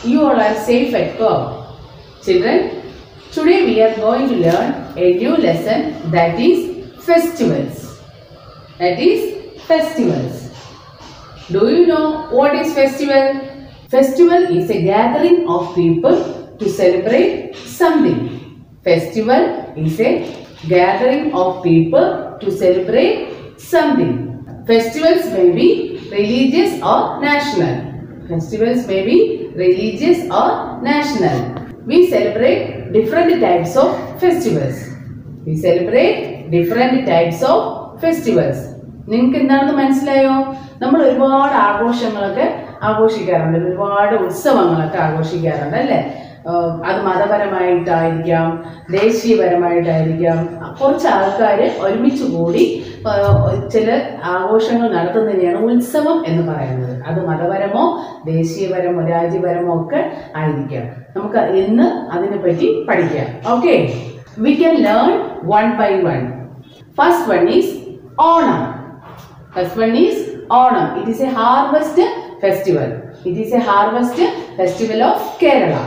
you all are safe at home. Children, today we are going to learn a new lesson, that is festivals. That is festivals. Do you know what is festival? Festival is a gathering of people to celebrate something. Festival is a gathering of people to celebrate something. Festivals may be religious or national. Festivals may be religious or national. We celebrate different types of festivals. We celebrate different types of festivals. നിങ്ങൾക്ക് എന്താണെന്ന് മനസ്സിലായോ? നമ്മൾ ഒരുപാട് ആഘോഷങ്ങളൊക്കെ ആഘോഷിക്കാറുണ്ട്, ഒരുപാട് ഉത്സവങ്ങളൊക്കെ ആഘോഷിക്കാറുണ്ട് അല്ലേ? അത് മതപരമായിട്ടായിരിക്കാം, ദേശീയപരമായിട്ടായിരിക്കാം. കുറച്ച് ആൾക്കാർ ഒരുമിച്ച് കൂടി ചില ആഘോഷങ്ങൾ നടത്തുന്നതിനെയാണ് ഉത്സവം എന്ന് പറയുന്നത്. അത് മതപരമോ ദേശീയപരമോ രാജ്യപരമോ ഒക്കെ ആയിരിക്കാം. നമുക്ക് ഇന്ന് അതിനെപ്പറ്റി പഠിക്കാം. Okay, we can learn one by one. First one is Onam. First one is Onam. It is a harvest festival. It is a harvest festival of Kerala.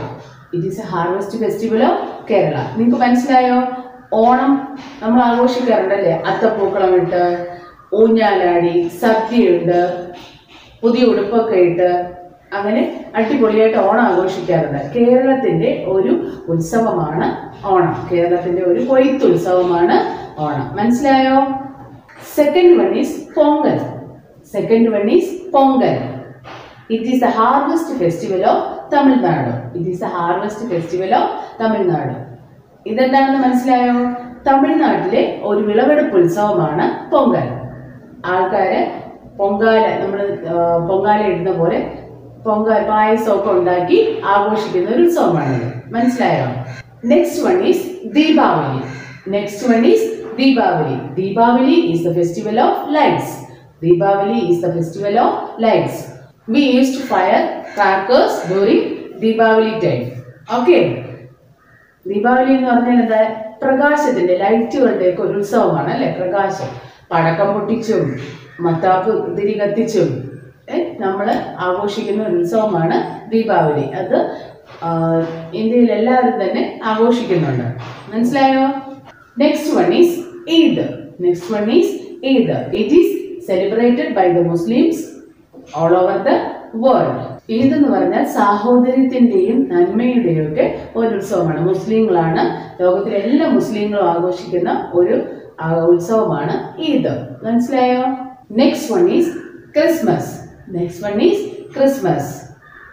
It is a harvest festival of Kerala. നിങ്ങൾക്ക് മനസ്സിലായോ? ഓണം നമ്മൾ ആഘോഷിക്കാറുണ്ടല്ലേ? അത്തപ്പൂക്കളം ഇട്ട്, ഊഞ്ഞാലാടി, സദ്യയുണ്ട്, പുതിയ ഉടുപ്പൊക്കെ ഇട്ട്, അങ്ങനെ അടിപൊളിയായിട്ട് ഓണം ആഘോഷിക്കാറുണ്ട്. കേരളത്തിന്റെ ഒരു ഉത്സവമാണ് ഓണം. കേരളത്തിന്റെ ഒരു കൊയ്ത്തുത്സവമാണ് ഓണം. മനസ്സിലായോ? Second one is Pongal. Second one is Pongal. It is the harvest festival of Tamil Nadu. It is the harvest festival of Tamil Nadu. ഇതെന്താണെന്ന് മനസ്സിലായോ? തമിഴ്നാട്ടിലെ ഒരു വിളവെടുപ്പ് ഉത്സവമാണ് പൊങ്കൽ. ആൾക്കാര് പൊങ്കാല, നമ്മൾ പൊങ്കാല ഇടുന്ന പോലെ പൊങ്കാല പായസമൊക്കെ ഉണ്ടാക്കി ആഘോഷിക്കുന്ന ഒരു ഉത്സവമാണിത്. മനസ്സിലായോ? Next one is Deepavali. Next one is Deepavali. Deepavali is the festival of lights. Deepavali is the festival of lights. We used to fire crackers during Deepavali time. Okay. Deepavali എന്ന് പറഞ്ഞാൽ എന്താ? പ്രകാശത്തിന്റെ, ലൈറ്റുകളുടെ ഒക്കെ ഒരു ഉത്സവമാണ് അല്ലെ? പ്രകാശം, പടക്കം പൊട്ടിച്ചും മത്താപ്പ് തിരി കത്തിച്ചും നമ്മൾ ആഘോഷിക്കുന്ന ഒരു ഉത്സവമാണ് ദീപാവലി. അത് ഇന്ത്യയിൽ എല്ലാവരും തന്നെ ആഘോഷിക്കുന്നുണ്ട്. മനസ്സിലായോ? Next one is Eid. Next one is Eid. It is celebrated by the Muslims all over the world. Eid എന്ന് പറഞ്ഞാൽ സാഹോദര്യത്തിന്റെയും നന്മയുടെയും ഒക്കെ ഒരു ഉത്സവമാണ്. മുസ്ലിങ്ങളാണ്, ലോകത്തിലെ എല്ലാ മുസ്ലിങ്ങളും ആഘോഷിക്കുന്ന ഒരു ഉത്സവമാണ് ഈദ്. മനസ്സിലായോ? Next one is Christmas. Next one is Christmas.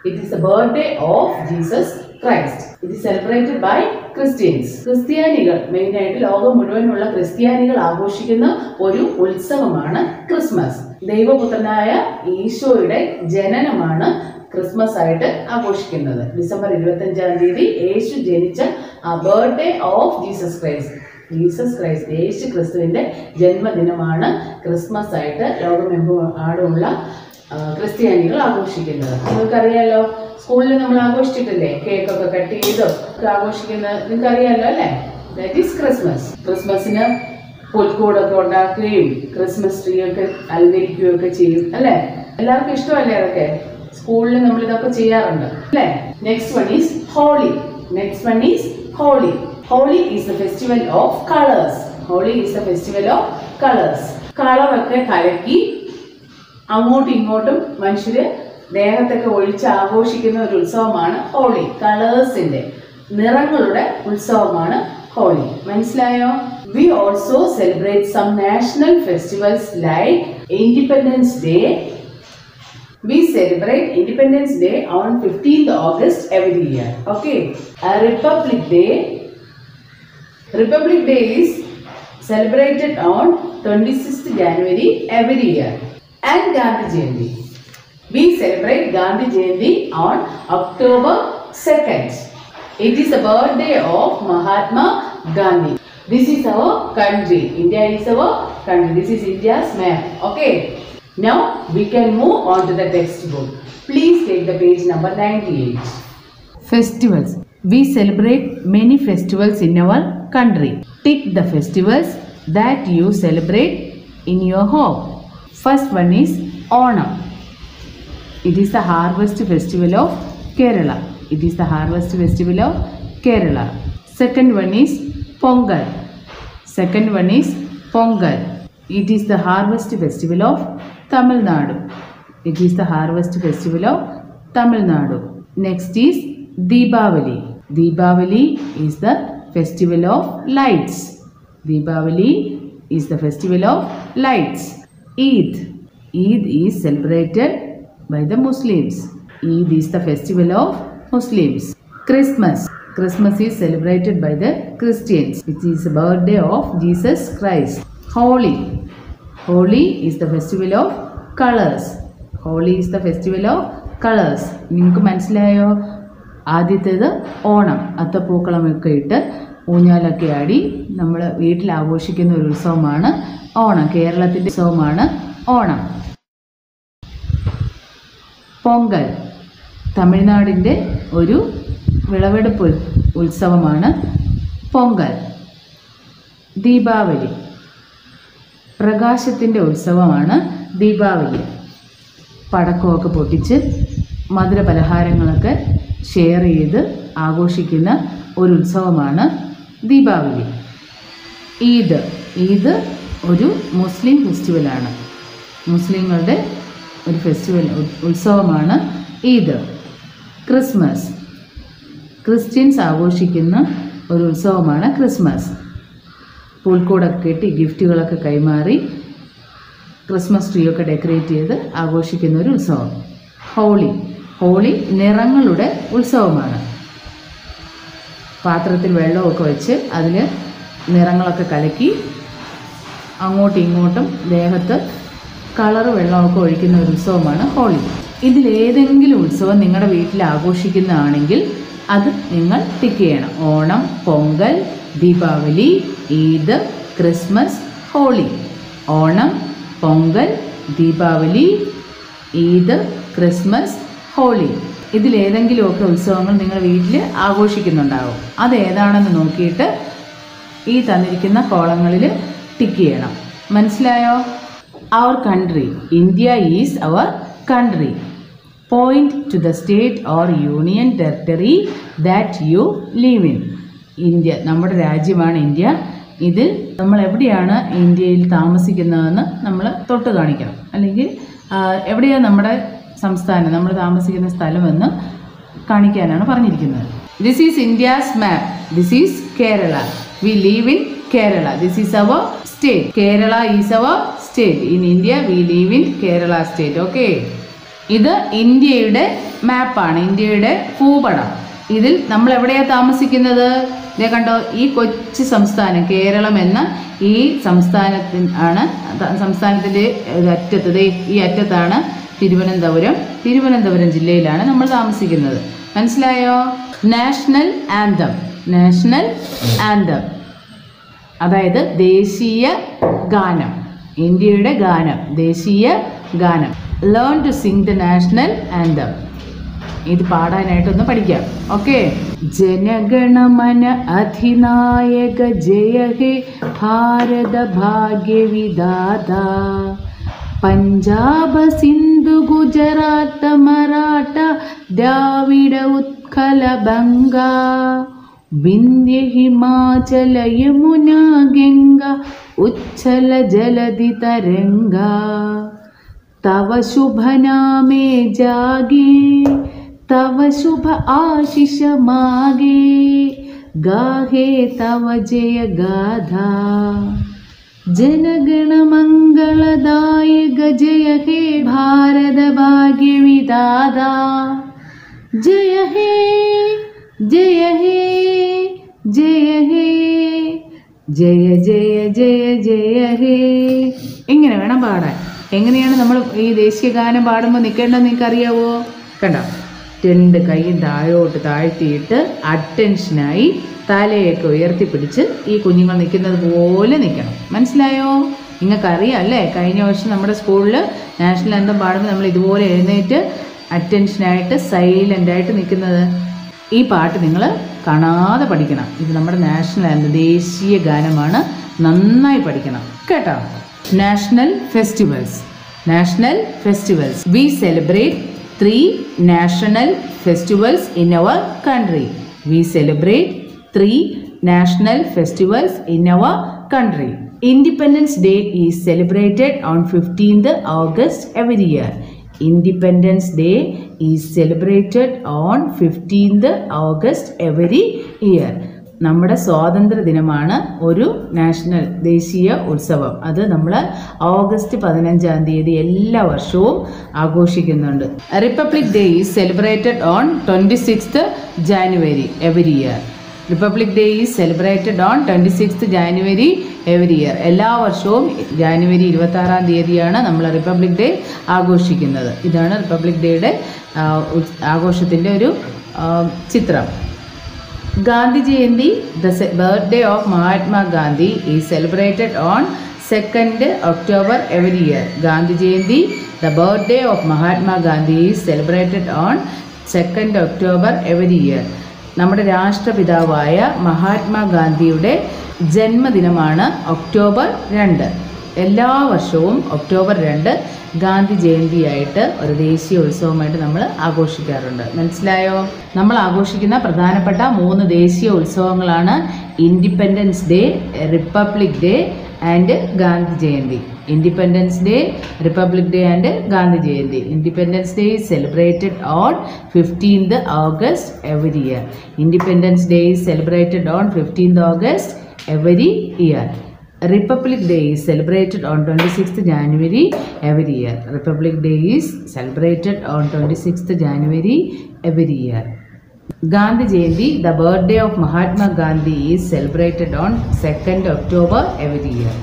It is the birthday of Jesus Christ. It is celebrated by Christians. ക്രിസ്ത്യാനികൾ, മെയിനായിട്ട് ലോകം മുഴുവനുള്ള ക്രിസ്ത്യാനികൾ ആഘോഷിക്കുന്ന ഒരു ഉത്സവമാണ് ക്രിസ്മസ്. ദൈവപുത്രനായ ഈശോയുടെ ജനനമാണ് ക്രിസ്മസ് ആയിട്ട് ആഘോഷിക്കുന്നത്. ഡിസംബർ 25-ാം തീയതി യേശു ജനിച്ച ആ birthday of Jesus Christ. Jesus Christ, യേശു ക്രിസ്തുവിന്റെ ജന്മദിനമാണ് ക്രിസ്മസ് ആയിട്ട് ലോകമെമ്പാടുമുള്ള ക്രിസ്ത്യാനികൾ ആഘോഷിക്കുന്നത്. നിങ്ങൾക്കറിയാലോ, സ്കൂളിൽ നമ്മൾ ആഘോഷിച്ചിട്ടില്ലേ? കേക്കൊക്കെ കട്ട് ചെയ്ത് ആഘോഷിക്കുന്നത് നിങ്ങൾക്കറിയാലോ അല്ലേ? That is Christmas. ക്രിസ്മസിന് പുൽക്കൂടൊക്കെ ഉണ്ടാക്കുകയും ക്രിസ്മസ് ട്രീ ഒക്കെ അലങ്കരിക്കുകയും ഒക്കെ ചെയ്യും അല്ലേ? എല്ലാവർക്കും ഇഷ്ടമല്ലേ അതൊക്കെ? സ്കൂളിൽ നമ്മൾ ഇതൊക്കെ ചെയ്യാറുണ്ട് അല്ലേ? Next one is Holi. Next one is Holi. Holi is the festival of colours. Holi is the festival of colours. കളറൊക്കെ കലക്കി അങ്ങോട്ടും ഇങ്ങോട്ടും മനുഷ്യര് ദേഹത്തൊക്കെ ഒഴിച്ച് ആഘോഷിക്കുന്ന ഒരു ഉത്സവമാണ് ഹോളി. കളേഴ്സിന്റെ, നിറങ്ങളുടെ ഉത്സവമാണ് ഹോളി. മനസ്സിലായോ? We also celebrate some national festivals like Independence Day. We celebrate Independence Day on 15th August every year. Okay. Republic Day. Republic Day is celebrated on 26th January every year. And Gandhi Jayanti. We celebrate Gandhi Jayanti on October 2nd. It is the birthday of Mahatma Gandhi. This is our country. India is our country. This is India's map. Okay. Now we can move on to the textbook. Please take the page number 98. Festivals. We celebrate many festivals in our country. Tick the festivals that you celebrate in your home. First one is Onam. It is the harvest festival of Kerala. It is the harvest festival of Kerala. Second one is Pongal. Second one is Pongal. It is the harvest festival of Tamil Nadu. It is the harvest festival of Tamil Nadu. Next is Deepavali. Deepavali is the festival of lights. Deepavali is the festival of lights. Eid. Eid is celebrated by the Muslims. Eid is the festival of Muslims. Christmas. Christmas is celebrated by the Christians. It is the birthday of Jesus Christ. Holi. Holi is the festival of colors. Holi is the festival of colors. നിങ്ങൾക്ക് മനസ്സിലായോ? ആദ്യത്തേത് ഓണം. അത്തപ്പൂക്കളമൊക്കെ ഇട്ട് ഊഞ്ഞാലൊക്കെ ആടി നമ്മൾ വീട്ടിൽ ആഘോഷിക്കുന്ന ഒരു ഉത്സവമാണ് ഓണം. കേരളത്തിൻ്റെ ഉത്സവമാണ് ഓണം. പൊങ്കൽ തമിഴ്നാടിൻ്റെ ഒരു വിളവെടുപ്പ് ഉത്സവമാണ് പൊങ്കൽ. ദീപാവലി പ്രകാശത്തിൻ്റെ ഉത്സവമാണ് ദീപാവലി. പടക്കമൊക്കെ പൊട്ടിച്ച് മധുര പലഹാരങ്ങളൊക്കെ ഷെയർ ചെയ്ത് ആഘോഷിക്കുന്ന ഒരു ഉത്സവമാണ് ദീപാവലി. ഈദ്. ഈദ് ഒരു മുസ്ലിം ഫെസ്റ്റിവലാണ്. മുസ്ലിങ്ങളുടെ ഒരു ഫെസ്റ്റിവൽ ഉത്സവമാണ് ഈദ്. ക്രിസ്മസ്. ക്രിസ്ത്യൻസ് ആഘോഷിക്കുന്ന ഒരു ഉത്സവമാണ് ക്രിസ്മസ്. പുൽക്കൂടൊക്കെ കെട്ടി ഗിഫ്റ്റുകളൊക്കെ കൈമാറി ക്രിസ്മസ് ട്രീ ഒക്കെ ഡെക്കറേറ്റ് ചെയ്ത് ആഘോഷിക്കുന്ന ഒരു ഉത്സവം. ഹോളി. ഹോളി നിറങ്ങളുടെ ഉത്സവമാണ്. പാത്രത്തിൽ വെള്ളമൊക്കെ വെച്ച് അതിൽ നിറങ്ങളൊക്കെ കലക്കി അങ്ങോട്ടും ഇങ്ങോട്ടും ദേഹത്ത് കളർ വെള്ളമൊക്കെ ഒഴിക്കുന്ന ഒരു ഉത്സവമാണ് ഹോളി. ഇതിലേതെങ്കിലും ഉത്സവം നിങ്ങളുടെ വീട്ടിൽ ആഘോഷിക്കുന്നതാണെങ്കിൽ അത് നിങ്ങൾ ടിക്ക് ചെയ്യണം. ഓണം, പൊങ്കൽ, ദീപാവലി, ഈദ്, ക്രിസ്മസ്, ഹോളി. ഓണം, പൊങ്കൽ, ദീപാവലി, ഈദ്, ക്രിസ്മസ്, ഹോളി. ഇതിലേതെങ്കിലുമൊക്കെ ഉത്സവങ്ങൾ നിങ്ങൾ വീട്ടിൽ ആഘോഷിക്കുന്നുണ്ടാകും. അതേതാണെന്ന് നോക്കിയിട്ട് ഈ തന്നിരിക്കുന്ന കോളങ്ങളിൽ ടിക്ക് ചെയ്യണം. മനസ്സിലായോ? Our country. India is our country. Point to the state or union territory that you live in. India നമ്മുടെ രാജ്യമാണ് ഇന്ത്യ. ഇതിൽ നമ്മൾ എവിടെയാണ് ഇന്ത്യയിൽ താമസിക്കുന്നതെന്ന് നമ്മൾ തൊട്ട് കാണിക്കണം. അല്ലെങ്കിൽ എവിടെയാണ് നമ്മുടെ സംസ്ഥാനം, നമ്മൾ താമസിക്കുന്ന സ്ഥലമെന്ന് കാണിക്കാനാണ് പറഞ്ഞിരിക്കുന്നത്. This is India's map. This is Kerala. We live in Kerala. This is our state. Kerala is our state. In India we live in Kerala state. Okay. ഇത് ഇന്ത്യയുടെ മാപ്പാണ്, ഇന്ത്യയുടെ ഭൂപടം. ഇതിൽ നമ്മൾ എവിടെയാണ് താമസിക്കുന്നത്? ഇതേ കണ്ടോ, ഈ കൊച്ചു സംസ്ഥാനം കേരളം എന്ന ഈ സംസ്ഥാനത്തിൻ്റെ അറ്റത്ത്, ഈ അറ്റത്താണ് തിരുവനന്തപുരം. തിരുവനന്തപുരം ജില്ലയിലാണ് നമ്മൾ താമസിക്കുന്നത്. മനസ്സിലായോ? National anthem. നാഷണൽ ആന്തം അതായത് ദേശീയ ഗാനം, ഇന്ത്യയുടെ ഗാനം, ദേശീയ ഗാനം. Learn to sing the national anthem. ഇത് പാടാനായിട്ടൊന്ന് പഠിക്കാം. ഓക്കെ. ജനഗണമന അധിനായക ജയ ഹേ ഭാരത ഭാഗ്യ വിധാത. പഞ്ചാബ സിന്ധു ഗുജറാത്ത മറാഠ ദ്രാവിഡ ഉത്കല ബംഗ. വിന്ധ്യ ഹിമാചല യമുന ഗംഗ ഉച്ഛല ജലധി തരംഗ. तव शुभ नामे जागे, तव शुभ आशीष मागे. गाहे तव जय गाथा. जनगण मंगलदायक जय हे भारत भाग्य विधाता. जय हे जय हे जय हे जय जय जय जय हे. ഇങ്ങനെ വേണം പാടാൻ. എങ്ങനെയാണ് നമ്മൾ ഈ ദേശീയ ഗാനം പാടുമ്പോൾ നിൽക്കേണ്ടത് നിങ്ങൾക്കറിയാവോ? കണ്ടോ, രണ്ട് കൈയും താഴോട്ട് താഴ്ത്തിയിട്ട് അറ്റൻഷനായി തലയൊക്കെ ഉയർത്തിപ്പിടിച്ച് ഈ കുഞ്ഞുങ്ങൾ നിൽക്കുന്നത് പോലെ നിൽക്കണം. മനസ്സിലായോ? നിങ്ങൾക്കറിയാം അല്ലേ? കഴിഞ്ഞ വർഷം നമ്മുടെ സ്കൂളിൽ നാഷണൽ ആന്തം പാടുമ്പോൾ നമ്മൾ ഇതുപോലെ എഴുന്നേറ്റ് അറ്റൻഷനായിട്ട് സൈലൻ്റായിട്ട് നിൽക്കുന്നത്. ഈ പാട്ട് നിങ്ങൾ കാണാതെ പഠിക്കണം. ഇത് നമ്മുടെ നാഷണൽ ആന്തം, ദേശീയ ഗാനമാണ്. നന്നായി പഠിക്കണം കേട്ടോ. National festivals. National festivals. We celebrate 3 national festivals in our country. We celebrate 3 national festivals in our country. Independence Day is celebrated on 15th August every year. Independence Day is celebrated on 15th August every year. നമ്മുടെ സ്വാതന്ത്ര്യ ദിനമാണ് ഒരു national ദേശീയ ഉത്സവം. അത് നമ്മൾ August 15-ാം തീയതി എല്ലാ വർഷവും ആഘോഷിക്കുന്നുണ്ട്. Republic day is celebrated on 26th January every year. Republic day is celebrated on 26th January every year. എല്ലാ വർഷവും ജാനുവരി 26-ാം തീയതിയാണ് നമ്മൾ റിപ്പബ്ലിക് ഡേ ആഘോഷിക്കുന്നത്. ഇതാണ് റിപ്പബ്ലിക് ഡേയുടെ ആഘോഷത്തിൻ്റെ ഒരു ചിത്രം. Gandhi Jayanti, the birthday of Mahatma Gandhi, is celebrated on 2nd October every year. Gandhi Jayanti, the birthday of Mahatma Gandhi, is celebrated on 2nd October every year. നമ്മുടെ രാഷ്ട്രപിതാവായ മഹാത്മാഗാന്ധിയുടെ ജന്മദിനമാണ് October 2. എല്ലാ വർഷവും ഒക്ടോബർ 2 ഗാന്ധി ജയന്തിയായിട്ട് ഒരു ദേശീയ ഉത്സവമായിട്ട് നമ്മൾ ആഘോഷിക്കാറുണ്ട്. മനസ്സിലായോ? നമ്മൾ ആഘോഷിക്കുന്ന പ്രധാനപ്പെട്ട 3 ദേശീയ ഉത്സവങ്ങളാണ് Independence Day, Republic Day and Gandhi Jayanti. Independence Day, Republic Day and Gandhi Jayanti. Independence Day is celebrated on 15th August every year. Independence Day is celebrated on 15th August every year. Republic Day is celebrated on 26th January every year. Republic Day is celebrated on 26th January every year. Gandhi Jayanti, the birthday of Mahatma Gandhi, is celebrated on 2nd October every year.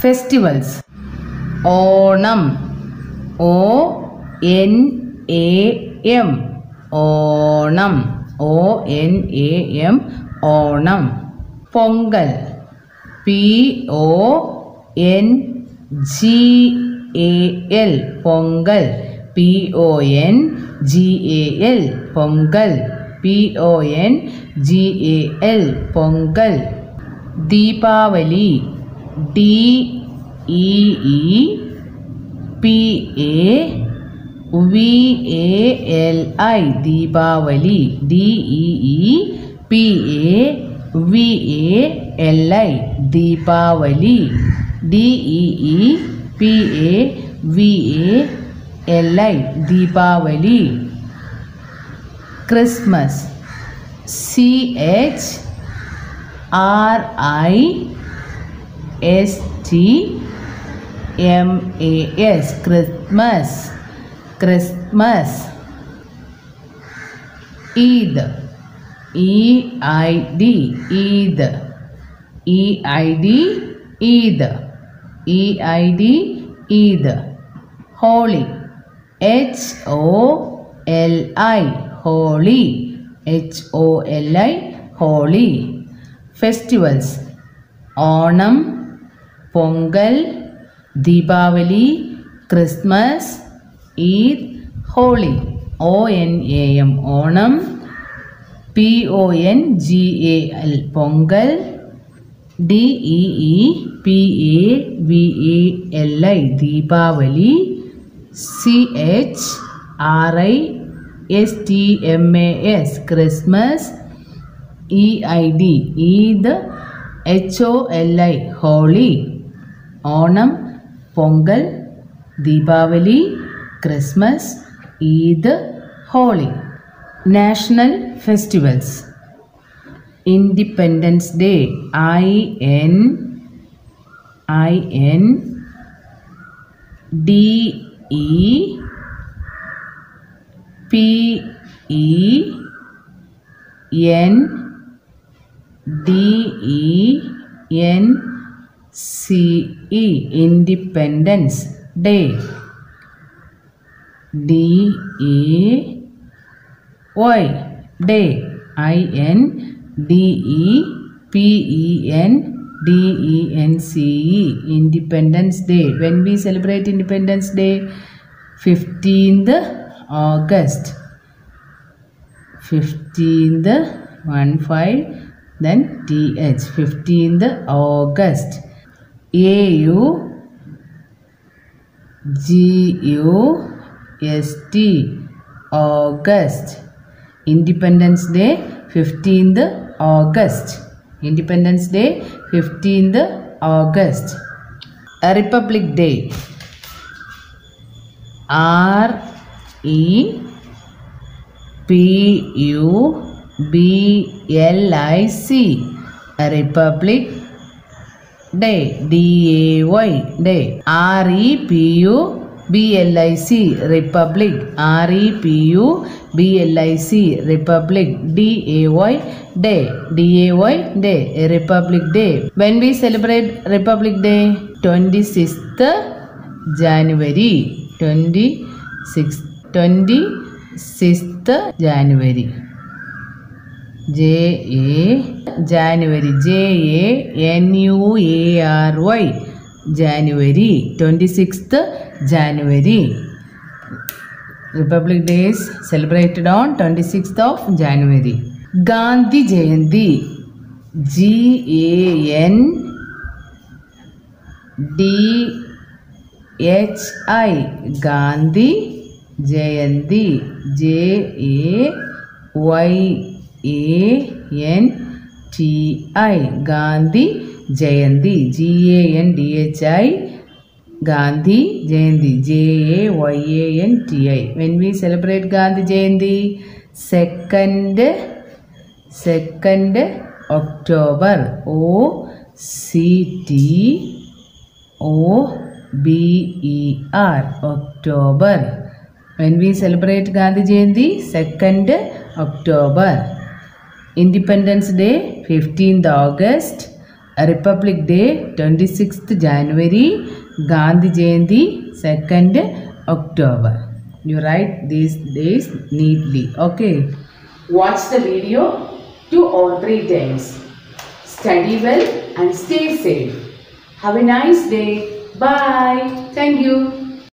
Festivals. Onam, O-N-A-M, Onam, O-N-A-M, Onam. Pongal, P-O-N-G-A-L, Pongal, P-O-N-G-A-L, Pongal, P-O-N-G-A-L, Pongal. Deepavali, D-E-E-P-A-V-A-L-I, Deepavali, D-E-E-P-A-V-A-L-I, Deepavali, D-E-E-P-A-V-A-L-I, Deepavali. Christmas, C-H-R-I-S-T-M-A-S, Christmas, Christmas. Eid, E-I-D, Eid, E-I-D, Eid, E-I-D, Eid. Holi, H-O-L-I, Holi, H-O-L-I, Holi. Festivals. Onam, Pongal, Deepavali, Christmas, Eid, Holi. O-N-A-M, Onam, P-O-N-G-A-L, Pongal, D-E-E-P-A-V-A-L-I, Deepavali, C-H-R-I-S-T-M-A-S, Christmas, E-I-D, Eid, H-O-L-I, Holi. Onam, Pongal, Deepavali, Christmas, Eid, Holi. National festivals. Independence Day, I-N-D-E-P-E-N-D-E-N-C-E, Independence Day. D-E-Y, Day, I-N-D-E-P-E-N-D-E-N-C-E, Independence Day. When we celebrate Independence Day? 15th August. 15th, 1-5, then TH, 15th August. GUST, August. Independence Day 15th August. Independence Day 15th August. A Republic Day. REPUBLIC, a Republic Day. DAY, day. REPUBLIC, Republic. REPUBLIC, Republic. DAY, day. DAY, day. A Republic Day. When we celebrate Republic Day? 26th January. 26th January. January. JANUARY, January. 26th January. Republic Day is celebrated on 26th of January. Gandhi Jayanti. GANDHI, Gandhi Jayanti. JAYANTI, Gandhi Jayanti. GANDHI, Gandhi Jayanti. JAYANTI. When we celebrate Gandhi Jayanti? 2nd October. OCTOBER, October. When we celebrate Gandhi Jayanti? 2nd October. Independence Day 15th August. A Republic Day 26th January. Gandhi Jayanti 2nd October. You write these days neatly. Okay. Watch the video 2 or 3 times. Study well and stay safe. Have a nice day. Bye. Thank you.